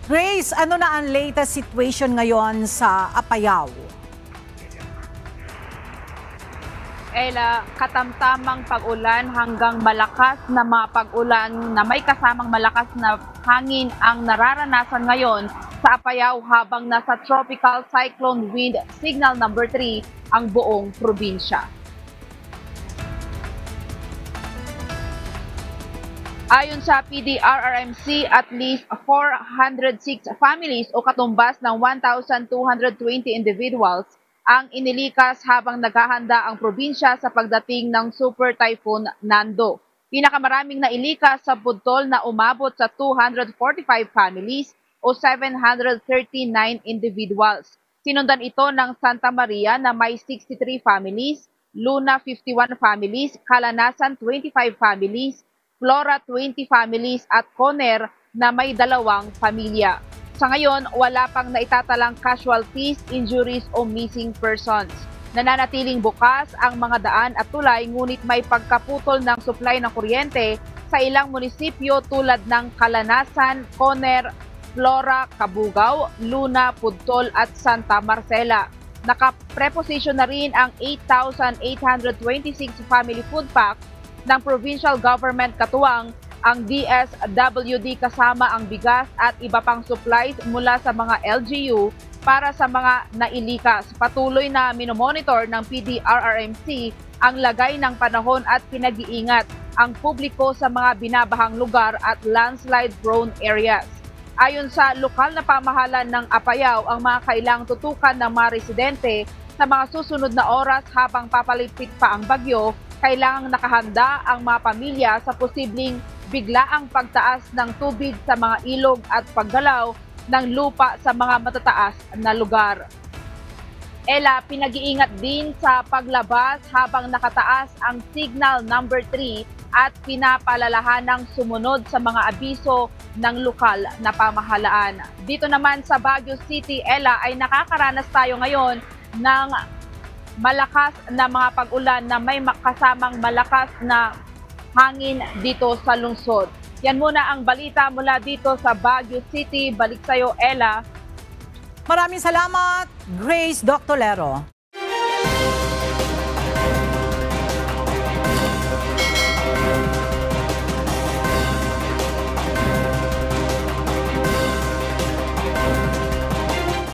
Grace, ano na ang latest situation ngayon sa Apayao? Ella, katamtamang pag-ulan hanggang malakas na mga pag-ulan na may kasamang malakas na hangin ang nararanasan ngayon sa Apayao habang nasa tropical cyclone wind signal number 3 ang buong probinsya. Ayon sa PDRRMC, at least 406 families o katumbas ng 1,220 individuals ang inilikas habang naghahanda ang probinsya sa pagdating ng Super Typhoon Nando. Pinakamaraming nailikas sa Budtol na umabot sa 245 families o 739 individuals. Sinundan ito ng Santa Maria na may 63 families, Luna 51 families, Kalanasan 25 families, Flora 20 families at Coner na may 2 pamilya. Sa ngayon, wala pang naitatalang casualties, injuries o missing persons. Nananatiling bukas ang mga daan at tulay ngunit may pagkaputol ng supply ng kuryente sa ilang munisipyo tulad ng Kalanasan, Coner, Flora, Cabugao, Luna, Pudtol at Santa Marcela. Nakapreposisyon na rin ang 8,826 family food packs ng provincial government katuwang ang DSWD kasama ang bigas at iba pang supplies mula sa mga LGU para sa mga nailikas. Patuloy na minomonitor ng PDRRMC ang lagay ng panahon at pinag-iingat ang publiko sa mga binabahang lugar at landslide prone areas. Ayon sa lokal na pamahalaan ng Apayao, ang mga kailangang tutukan ng mga residente sa mga susunod na oras habang papalipit pa ang bagyo. Kailangang nakahanda ang mga pamilya sa posibleng biglaang pagtaas ng tubig sa mga ilog at paggalaw ng lupa sa mga matataas na lugar. Ella, pinag-iingat din sa paglabas habang nakataas ang signal number 3 at pinapalalahanang sumunod sa mga abiso ng lokal na pamahalaan. Dito naman sa Baguio City, Ella, ay nakakaranas tayo ngayon ng malakas na mga pag-ulan na may kasamang malakas na hangin dito sa lungsod. Yan muna ang balita mula dito sa Baguio City. Balik sa'yo, Ella. Maraming salamat, Grace Doctolero.